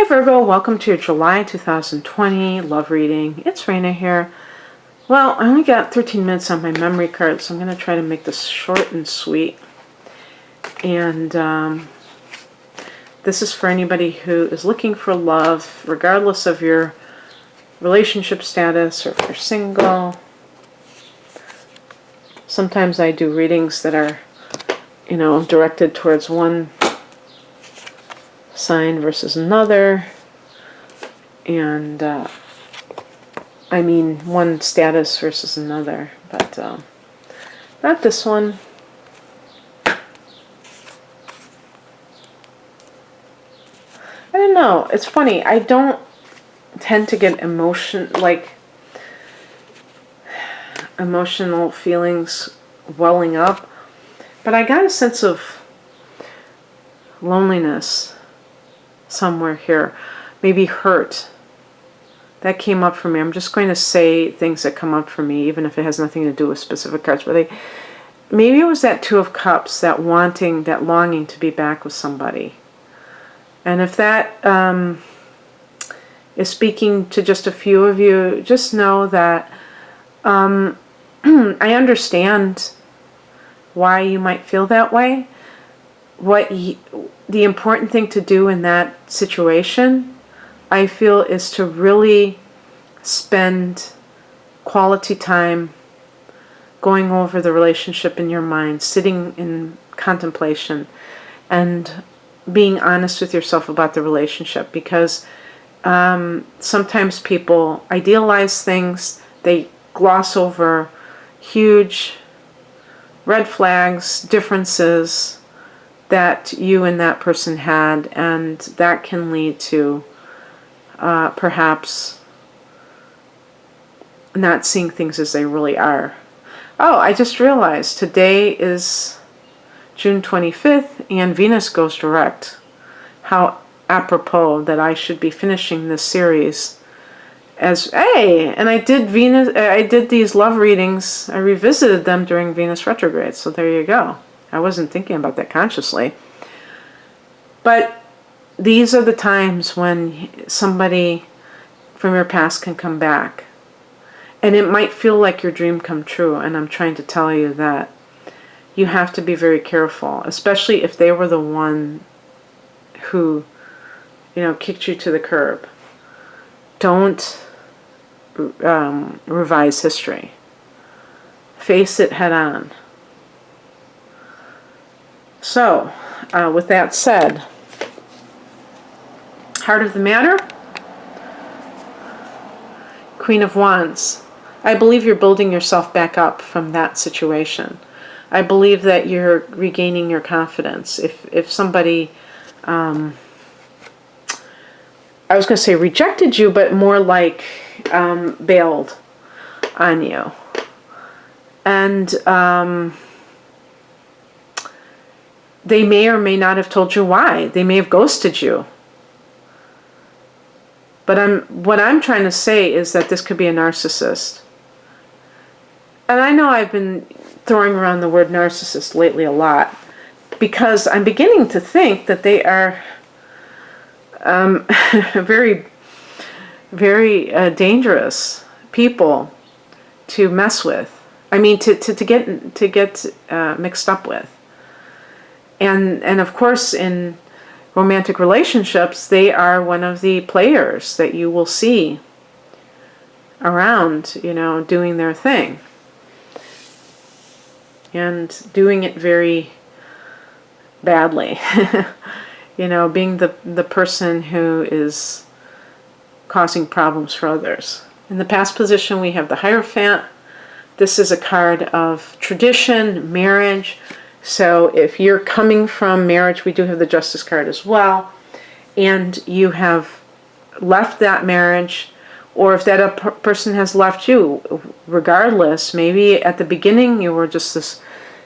Hi Virgo, welcome to your July 2020 love reading. It's Raina here. Well, I only got 13 minutes on my memory card, so I'm going to try to make this short and sweet. And this is for anybody who is looking for love, regardless of your relationship status or if you're single. Sometimes I do readings that are, directed towards one sign versus another, and I mean one status versus another, but not this one. I don't know, it's funny, I don't tend to get emotional feelings welling up, but I got a sense of loneliness somewhere here, maybe hurt. That came up for me. I'm just going to say things that come up for me, even if it has nothing to do with specific cards. But maybe it was that Two of Cups, that wanting, that longing to be back with somebody. And if that is speaking to just a few of you, just know that I understand why you might feel that way. The important thing to do in that situation, I feel, is to really spend quality time going over the relationship in your mind, sitting in contemplation, and being honest with yourself about the relationship. Because sometimes people idealize things, they gloss over huge red flags, differences that you and that person had, and that can lead to perhaps not seeing things as they really are. Oh, I just realized today is June 25th and Venus goes direct. How apropos that I should be finishing this series and I did these love readings, I revisited them during Venus retrograde, so there you go. I wasn't thinking about that consciously. But these are the times when somebody from your past can come back. And it might feel like your dream come true. And I'm trying to tell you that you have to be very careful, especially if they were the one who, kicked you to the curb. Don't revise history. Face it head on. So, with that said, heart of the matter, Queen of Wands. I believe you're building yourself back up from that situation. I believe that you're regaining your confidence. If somebody, I was going to say rejected you, but more like bailed on you. And they may or may not have told you why. They may have ghosted you. But what I'm trying to say is that this could be a narcissist. And I know I've been throwing around the word narcissist lately a lot, because I'm beginning to think that they are very, very dangerous people to mess with. I mean, to get mixed up with. And of course, in romantic relationships, they are one of the players that you will see around, doing their thing. And doing it very badly. Being the person who is causing problems for others. In the past position, we have the Hierophant. This is a card of tradition, marriage. So if you're coming from marriage, we do have the Justice card as well, and you have left that marriage, or if that person has left you, regardless, maybe at the beginning you were just this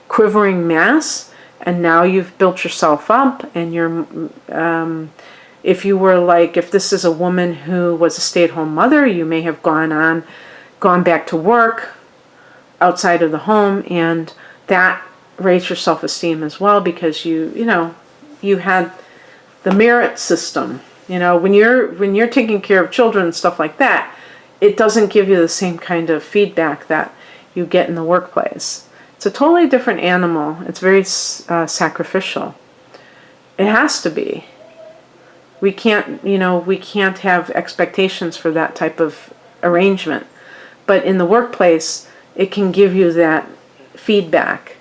quivering mass, and now you've built yourself up, and you're, if this is a woman who was a stay-at-home mother, you may have gone back to work outside of the home, and that raise your self-esteem as well, because you had the merit system You know, when you're taking care of children and stuff like that, it doesn't give you the same kind of feedback that you get in the workplace. It's a totally different animal. It's very sacrificial. It has to be. We can't, we can't have expectations for that type of arrangement. But in the workplace, it can give you that feedback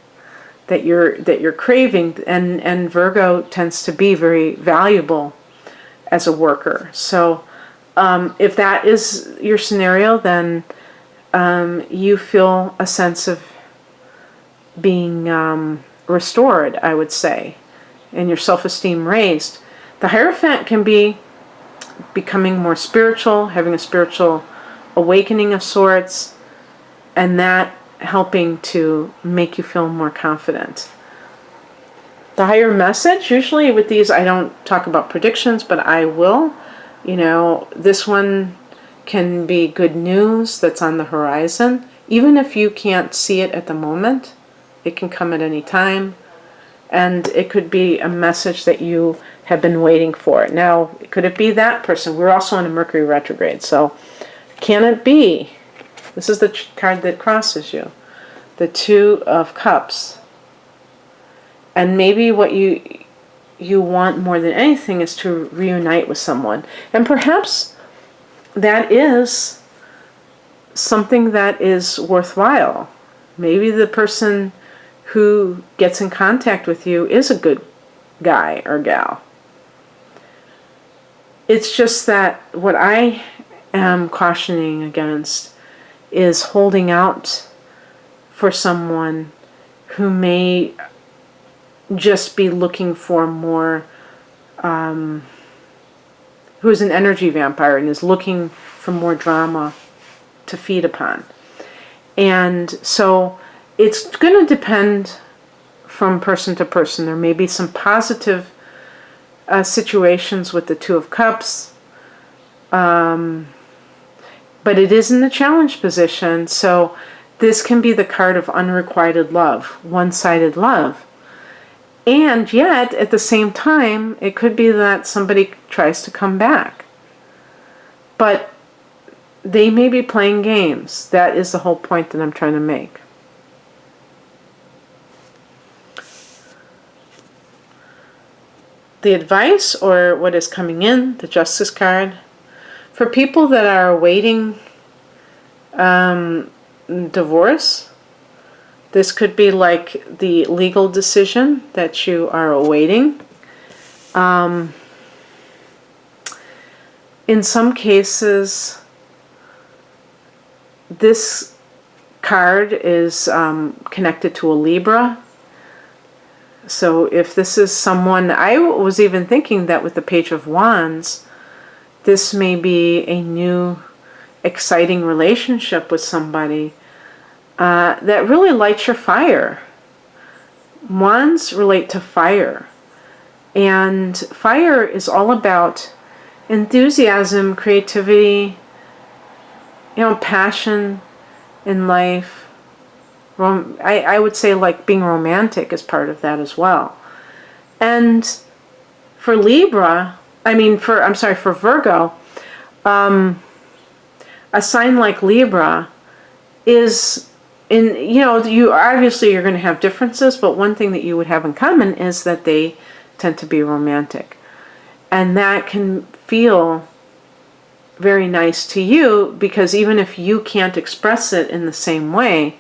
that you're craving, and Virgo tends to be very valuable as a worker. So if that is your scenario, then you feel a sense of being restored, I would say, and your self-esteem raised. The Hierophant can be becoming more spiritual, having a spiritual awakening of sorts, and that helping to make you feel more confident. The higher message, usually with these I don't talk about predictions, but I will. This one can be good news that's on the horizon. Even if you can't see it at the moment, it can come at any time. And it could be a message that you have been waiting for. Now, could it be that person? We're also in a Mercury retrograde, so can it be? This is the card that crosses you. The Two of Cups. And maybe what you want more than anything is to reunite with someone. And perhaps that is something that is worthwhile. Maybe the person who gets in contact with you is a good guy or gal. It's just that what I am cautioning against is holding out for someone who may just be looking for more, who is an energy vampire and is looking for more drama to feed upon. And so it's going to depend from person to person. There may be some positive situations with the Two of Cups, but it is in the challenge position, so this can be the card of unrequited love, one-sided love. And yet, at the same time, it could be that somebody tries to come back. But they may be playing games. That is the whole point that I'm trying to make. The advice, or what is coming in, the Justice card, for people that are awaiting divorce, this could be like the legal decision that you are awaiting. In some cases, this card is connected to a Libra. So if this is someone, I was even thinking that with the Page of Wands, this may be a new, exciting relationship with somebody that really lights your fire. Wands relate to fire. And fire is all about enthusiasm, creativity, passion in life. I would say like being romantic is part of that as well. And for Libra, for Virgo, a sign like Libra is you obviously you're going to have differences, but one thing that you would have in common is that they tend to be romantic. And that can feel very nice to you, because even if you can't express it in the same way,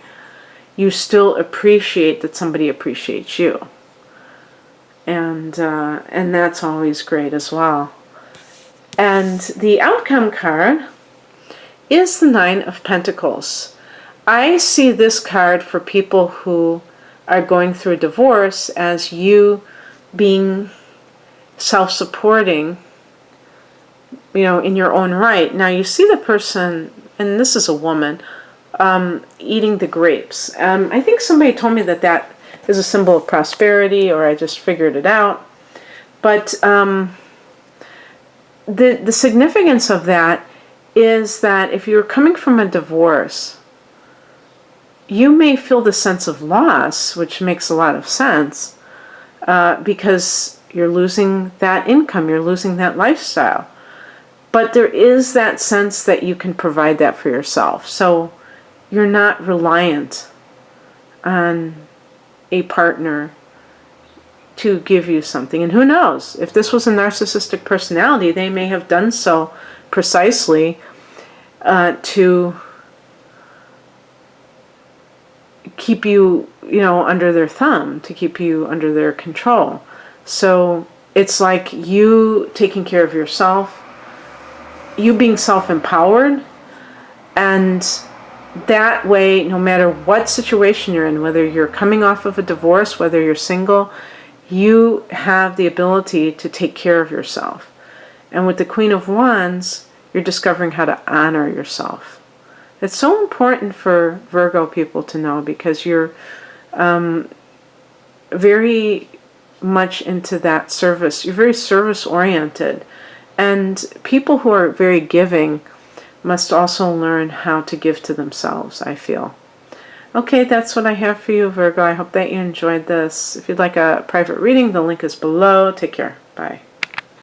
you still appreciate that somebody appreciates you. And that's always great as well. And the outcome card is the Nine of Pentacles. I see this card for people who are going through a divorce as you being self-supporting, in your own right. Now you see the person, and this is a woman, eating the grapes. I think somebody told me that is a symbol of prosperity, or I just figured it out. But the significance of that is that if you're coming from a divorce, you may feel the sense of loss, which makes a lot of sense, because you're losing that income, you're losing that lifestyle. But there is that sense that you can provide that for yourself. So you're not reliant on a partner to give you something. And who knows, if this was a narcissistic personality, they may have done so precisely to keep you, under their thumb, to keep you under their control. So it's like you taking care of yourself, you being self-empowered, and that way, no matter what situation you're in, whether you're coming off of a divorce, whether you're single, you have the ability to take care of yourself. And with the Queen of Wands, you're discovering how to honor yourself. It's so important for Virgo people to know, because you're very much into that service. You're very service-oriented. And people who are very giving must also learn how to give to themselves, I feel. Okay, that's what I have for you, Virgo. I hope that you enjoyed this. If you'd like a private reading, the link is below. Take care. Bye.